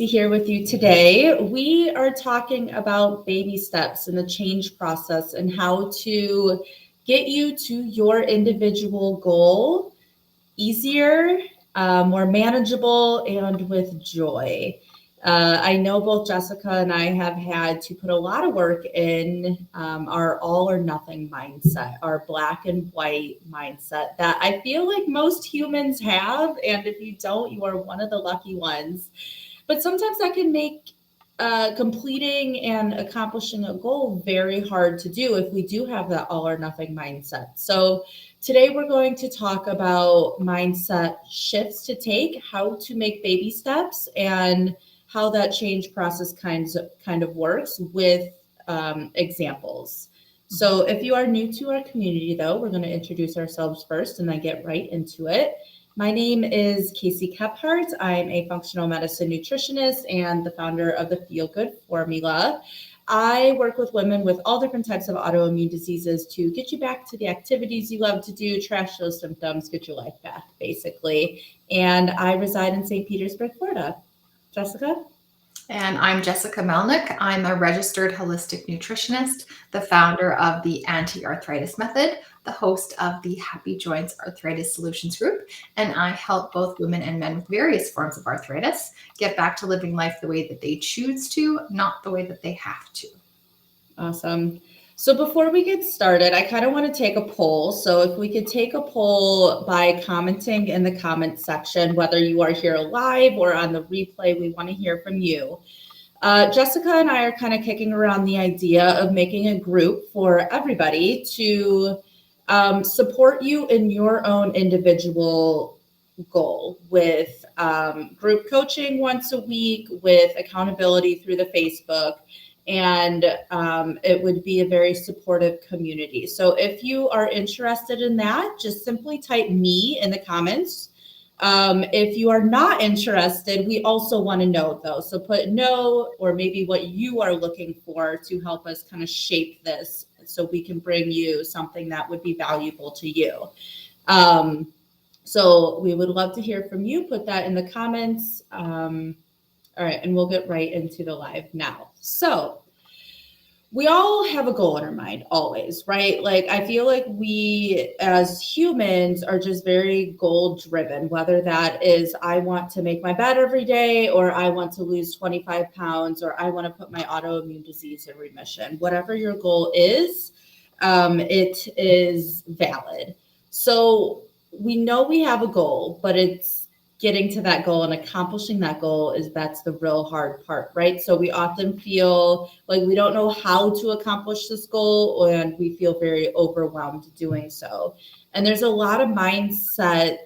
Be here with you today. We are talking about baby steps in the change process and how to get you to your individual goal easier, more manageable, and with joy. I know both Jessica and I have had to put a lot of work in our all or nothing mindset, our black and white mindset that I feel like most humans have. And if you don't, you are one of the lucky ones. But sometimes that can make completing and accomplishing a goal very hard to do if we do have that all or nothing mindset. So, today we're going to talk about mindset shifts to take, how to make baby steps, and how that change process kind of works with examples. So, if you are new to our community, though, we're going to introduce ourselves first and then get right into it. My name is Casey Kephart. I'm a functional medicine nutritionist and the founder of the Feel Good Formula. I work with women with all different types of autoimmune diseases to get you back to the activities you love to do, trash those symptoms, get your life back, basically. And I reside in St. Petersburg, Florida. Jessica? And I'm Jessica Melnick. I'm a registered holistic nutritionist, the founder of the Anti Arthritis Method, the host of the Happy Joints Arthritis Solutions Group, and I help both women and men with various forms of arthritis get back to living life the way that they choose to, not the way that they have to. Awesome. So before we get started, I kind of want to take a poll. So if we could take a poll by commenting in the comments section, whether you are here live or on the replay, we want to hear from you. Jessica and I are kind of kicking around the idea of making a group for everybody to support you in your own individual goal with group coaching once a week, with accountability through the Facebook, and it would be a very supportive community. So if you are interested in that, just simply type me in the comments. If you are not interested, we also want to know though. So put no, or maybe what you are looking for to help us kind of shape this so we can bring you something that would be valuable to you. So we would love to hear from you. Put that in the comments. All right, and we'll get right into the live now. So we all have a goal in our mind always, right? Like I feel like we as humans are just very goal driven, whether that is I want to make my bed every day, or I want to lose 25 pounds, or I want to put my autoimmune disease in remission. Whatever your goal is, it is valid. So we know we have a goal, but it's getting to that goal and accomplishing that goal that's the real hard part, right? So we often feel like we don't know how to accomplish this goal, and we feel very overwhelmed doing so. And there's a lot of mindset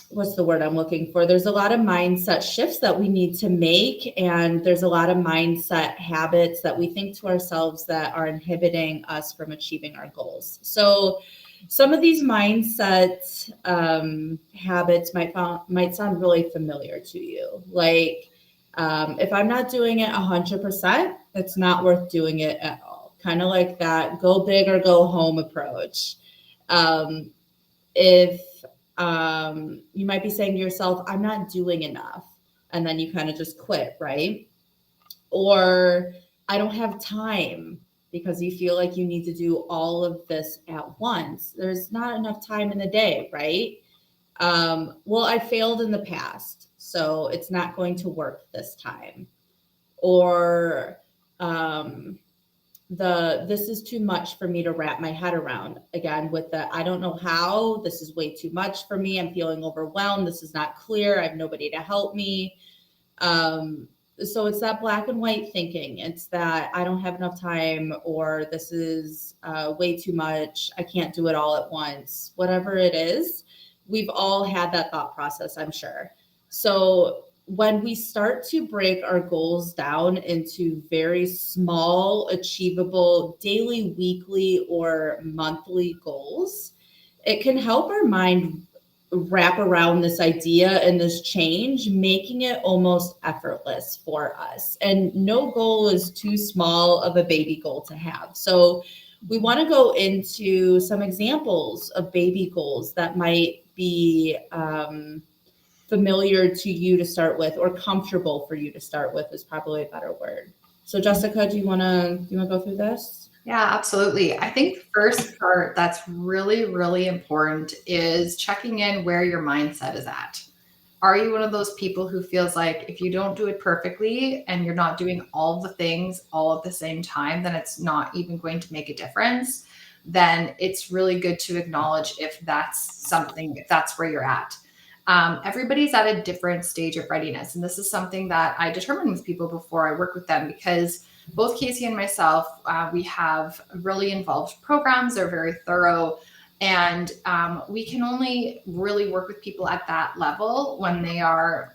what's the word I'm looking for? There's a lot of mindset shifts that we need to make, and there's a lot of mindset habits that we think to ourselves that are inhibiting us from achieving our goals. So some of these mindset habits might sound really familiar to you. Like if I'm not doing it 100%, it's not worth doing it at all. Kind of like that go big or go home approach. If you might be saying to yourself, I'm not doing enough. And then you kind of just quit, right? Or I don't have time because you feel like you need to do all of this at once. There's not enough time in the day, right? Well, I failed in the past, so it's not going to work this time. Or this is too much for me to wrap my head around. Again, with the I don't know how, this is way too much for me, I'm feeling overwhelmed, this is not clear, I have nobody to help me. So it's that black and white thinking. It's that I don't have enough time, or this is way too much, I can't do it all at once. Whatever it is, we've all had that thought process, I'm sure. So when we start to break our goals down into very small, achievable daily, weekly, or monthly goals, it can help our mind wrap around this idea and this change, making it almost effortless for us. And no goal is too small of a baby goal to have. So we want to go into some examples of baby goals that might be familiar to you to start with, or comfortable for you to start with is probably a better word. So Jessica, do you want to go through this? Yeah, absolutely. I think the first part that's really, really important is checking in where your mindset is at. Are you one of those people who feels like if you don't do it perfectly and you're not doing all the things all at the same time, then it's not even going to make a difference? Then it's really good to acknowledge if that's where you're at. Everybody's at a different stage of readiness. And this is something that I determine with people before I work with them, because both Casey and myself, we have really involved programs. They're very thorough. And we can only really work with people at that level when they are,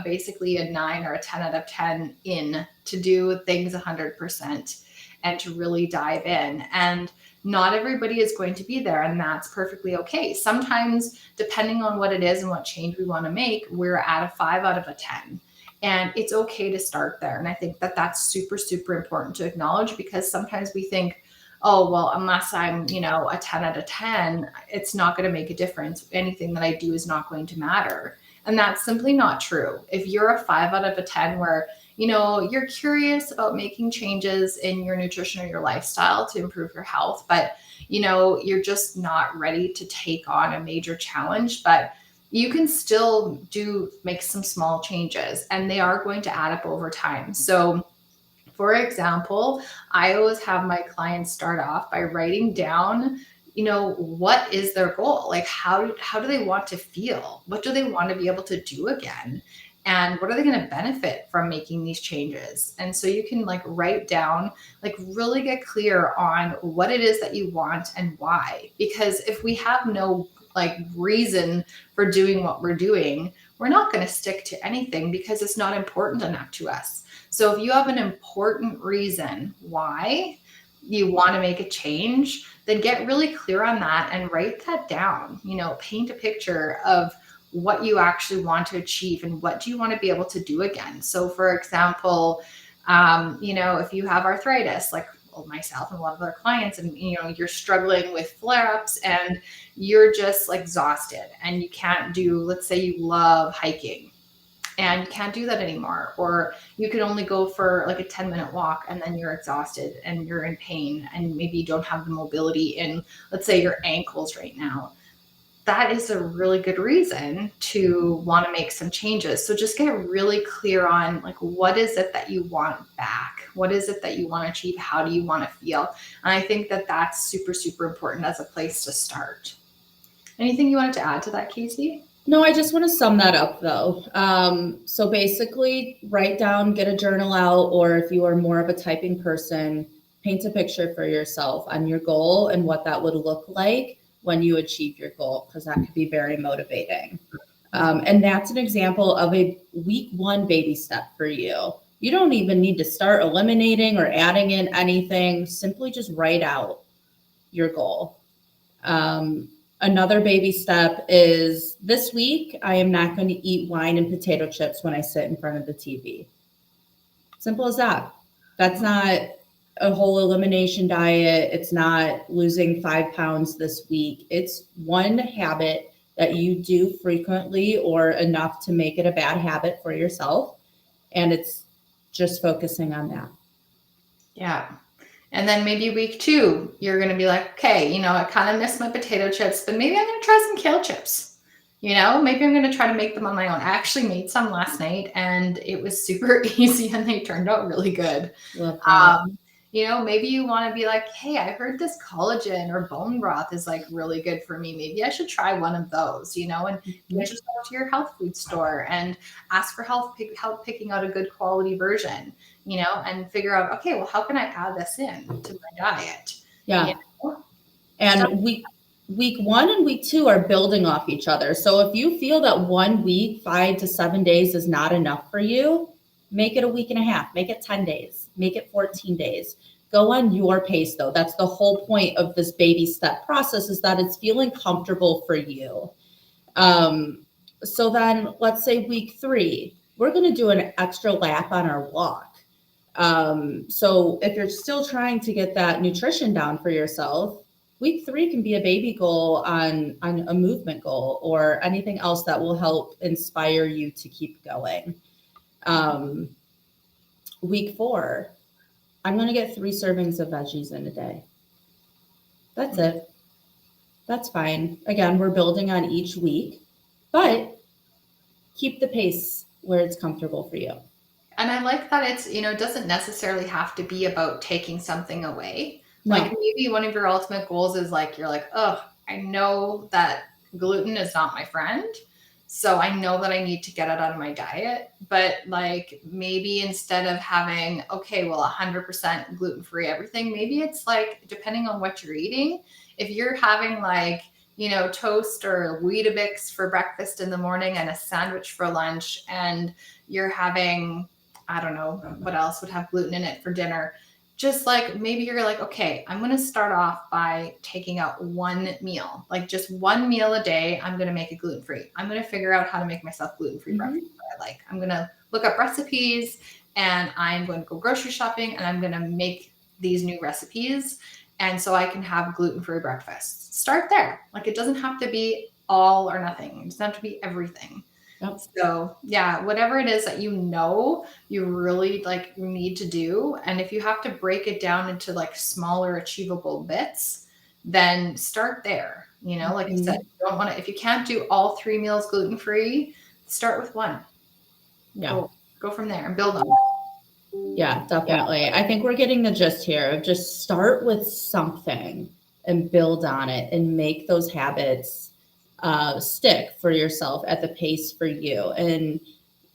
basically a 9 or a 10 out of 10 in to do things 100% and to really dive in. And not everybody is going to be there, and that's perfectly okay. Sometimes, depending on what it is and what change we want to make, we're at a 5 out of a 10. And it's okay to start there. And I think that that's super, super important to acknowledge, because sometimes we think, oh, well, unless I'm, a 10 out of 10, it's not going to make a difference. Anything that I do is not going to matter. And that's simply not true. If you're a 5 out of a 10 where, you're curious about making changes in your nutrition or your lifestyle to improve your health, but, you're just not ready to take on a major challenge, but you can still make some small changes, and they are going to add up over time. So, for example, I always have my clients start off by writing down, what is their goal? Like, how do they want to feel? What do they want to be able to do again? And what are they going to benefit from making these changes? And so you can write down, really get clear on what it is that you want and why. Because if we have no reason for doing what we're doing, we're not going to stick to anything because it's not important enough to us. So if you have an important reason why you want to make a change, then get really clear on that and write that down. Paint a picture of what you actually want to achieve and what do you want to be able to do again. So for example, if you have arthritis, myself and a lot of other clients, and you're struggling with flare-ups and you're just exhausted and you can't do, let's say you love hiking and you can't do that anymore, or you can only go for a 10-minute walk and then you're exhausted and you're in pain and maybe you don't have the mobility in, let's say, your ankles right now. That is a really good reason to want to make some changes. So just get really clear on what is it that you want back? What is it that you want to achieve? How do you want to feel? And I think that that's super, super important as a place to start. Anything you wanted to add to that, Casey? No, I just want to sum that up though. So basically write down, get a journal out, or if you are more of a typing person, paint a picture for yourself on your goal and what that would look like when you achieve your goal, because that could be very motivating. And that's an example of a week 1 baby step for you. You don't even need to start eliminating or adding in anything. Simply just write out your goal. Another baby step is this week, I am not going to eat wine and potato chips when I sit in front of the TV. Simple as that. That's not a whole elimination diet. It's not losing 5 pounds this week. It's one habit that you do frequently or enough to make it a bad habit for yourself. And it's just focusing on that. Yeah. And then maybe week 2, you're going to be like, okay, I kind of miss my potato chips, but maybe I'm going to try some kale chips. Maybe I'm going to try to make them on my own. I actually made some last night and it was super easy and they turned out really good. Maybe you want to be like, hey, I heard this collagen or bone broth is really good for me. Maybe I should try one of those, and get yourself to your health food store and ask for help picking out a good quality version, and figure out, okay, well, how can I add this in to my diet? Yeah. And week 1 and week 2 are building off each other. So if you feel that 1 week, 5 to 7 days is not enough for you, make it a week and a half, make it 10 days, make it 14 days. Go on your pace though. That's the whole point of this baby step process, is that it's feeling comfortable for you. So then let's say week 3, we're going to do an extra lap on our walk. So if you're still trying to get that nutrition down for yourself, Week 3 can be a baby goal on a movement goal or anything else that will help inspire you to keep going. Week 4, I'm going to get 3 servings of veggies in a day. That's it. That's fine. Again, we're building on each week, but keep the pace where it's comfortable for you. And I like that it's, it doesn't necessarily have to be about taking something away. No. Like maybe one of your ultimate goals is like, you're like, oh, I know that gluten is not my friend. So I know that I need to get it out of my diet. But like maybe instead of having, okay, well, 100% gluten-free everything, maybe it's like, depending on what you're eating, if you're having like, toast or Weetabix for breakfast in the morning and a sandwich for lunch, and you're having, I don't know what else would have gluten in it for dinner. Just like maybe you're like, okay, I'm going to start off by taking out one meal, like just one meal a day. I'm going to make it gluten-free. I'm going to figure out how to make myself gluten-free breakfast that I like. I'm going to look up recipes and I'm going to go grocery shopping and I'm going to make these new recipes. And so I can have gluten-free breakfast. Start there. Like it doesn't have to be all or nothing. It doesn't have to be everything. Yep. So yeah, whatever it is that you really like you need to do. And if you have to break it down into like smaller achievable bits, then start there. Like I said, you don't want to, if you can't do all 3 meals gluten-free, start with one. Yeah. Go from there and build on it. Yeah, definitely. I think we're getting the gist here of just start with something and build on it and make those habits stick for yourself at the pace for you. And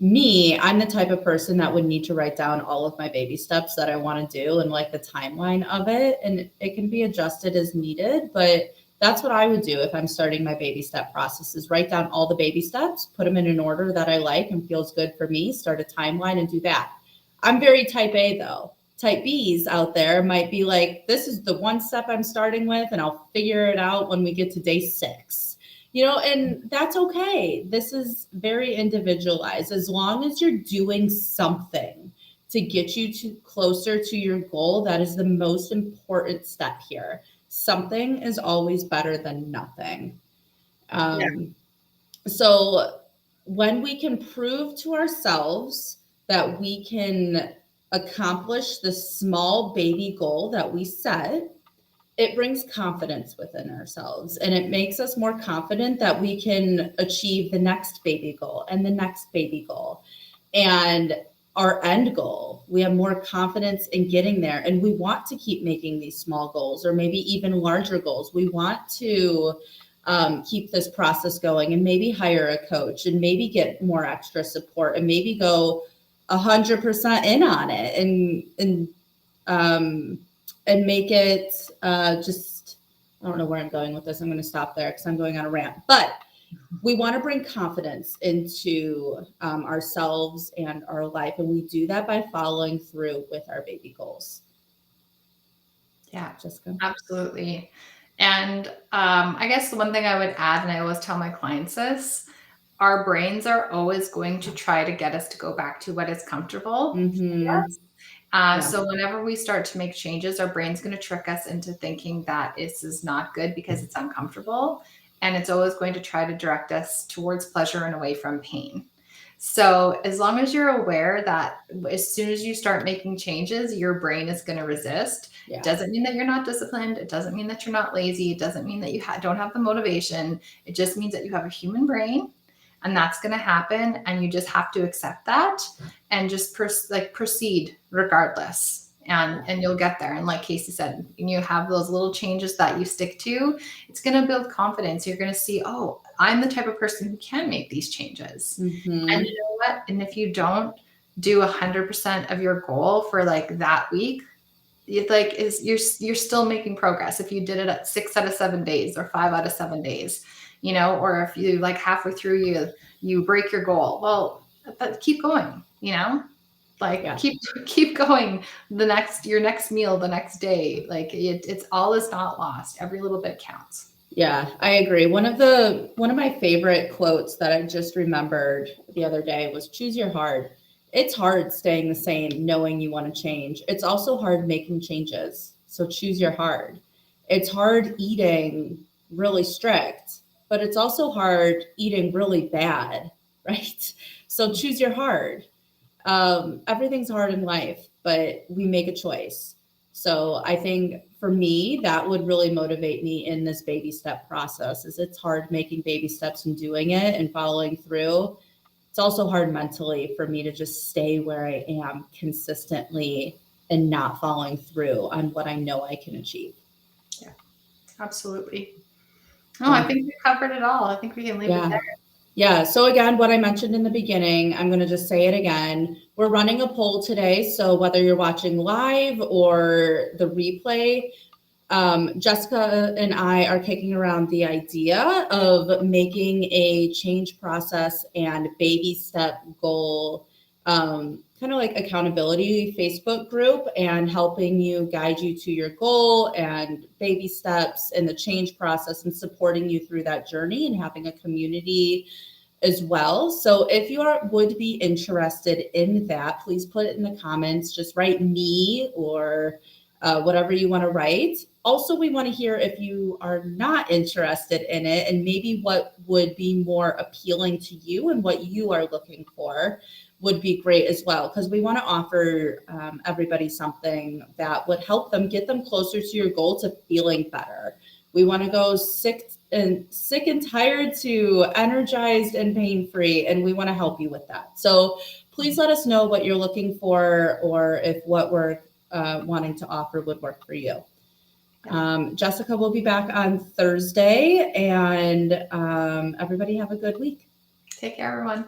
me, I'm the type of person that would need to write down all of my baby steps that I want to do and like the timeline of it. And it can be adjusted as needed, but that's what I would do if I'm starting my baby step process is write down all the baby steps, put them in an order that I like and feels good for me, start a timeline and do that. I'm very type A though. Type Bs out there might be like, this is the one step I'm starting with and I'll figure it out when we get to day 6. And that's okay. This is very individualized. As long as you're doing something to get you closer to your goal, that is the most important step here. Something is always better than nothing. So when we can prove to ourselves that we can accomplish the small baby goal that we set, it brings confidence within ourselves and it makes us more confident that we can achieve the next baby goal and the next baby goal and our end goal. We have more confidence in getting there and we want to keep making these small goals or maybe even larger goals. We want to keep this process going and maybe hire a coach and maybe get more extra support and maybe go 100% in on it and make it just, I don't know where I'm going with this. I'm going to stop there because I'm going on a rant. But we want to bring confidence into ourselves and our life. And we do that by following through with our baby goals. Yeah, Jessica. Absolutely. And I guess the one thing I would add, and I always tell my clients this, our brains are always going to try to get us to go back to what is comfortable. Mm-hmm. So whenever we start to make changes, our brain's going to trick us into thinking that this is not good because it's uncomfortable. And it's always going to try to direct us towards pleasure and away from pain. So as long as you're aware that as soon as you start making changes, your brain is going to resist. Yeah. It doesn't mean that you're not disciplined. It doesn't mean that you're not lazy. It doesn't mean that you don't have the motivation. It just means that you have a human brain. And that's going to happen. And you just have to accept that and just proceed regardless. And you'll get there. And like Casey said, when you have those little changes that you stick to, it's going to build confidence. You're going to see, oh, I'm the type of person who can make these changes. Mm-hmm. And you know what? And if you don't do 100% of your goal for like that week, you're still making progress. If you did it at 6 out of 7 days or 5 out of 7 days, or if you like halfway through you break your goal, well, but keep going, keep going your next meal the next day. Like it's all is not lost. Every little bit counts. Yeah, I agree. One of my favorite quotes that I just remembered the other day was choose your hard. It's hard staying the same, knowing you want to change. It's also hard making changes. So choose your hard. It's hard eating really strict, but it's also hard eating really bad, right? So choose your hard. Everything's hard in life, but we make a choice. So I think for me, that would really motivate me in this baby step process. Is it's hard making baby steps and doing it and following through. It's also hard mentally for me to just stay where I am consistently and not following through on what I know I can achieve. Yeah, absolutely. Oh, I think we covered it all. I think we can leave it there. Yeah. So again, what I mentioned in the beginning, I'm going to just say it again. We're running a poll today. So whether you're watching live or the replay, Jessica and I are kicking around the idea of making a change process and baby step goal, kind of like accountability Facebook group, and helping you guide you to your goal and baby steps and the change process and supporting you through that journey and having a community as well. So if you would be interested in that, please put it in the comments. Just write me or whatever you want to write. Also, we want to hear if you are not interested in it and maybe what would be more appealing to you and what you are looking for would be great as well, because we want to offer everybody something that would help them get them closer to your goal to feeling better. We want to go sick and tired to energized and pain-free, and we want to help you with that. So please let us know what you're looking for or if what we're wanting to offer would work for you. Jessica will be back on Thursday, and everybody have a good week. Take care, everyone.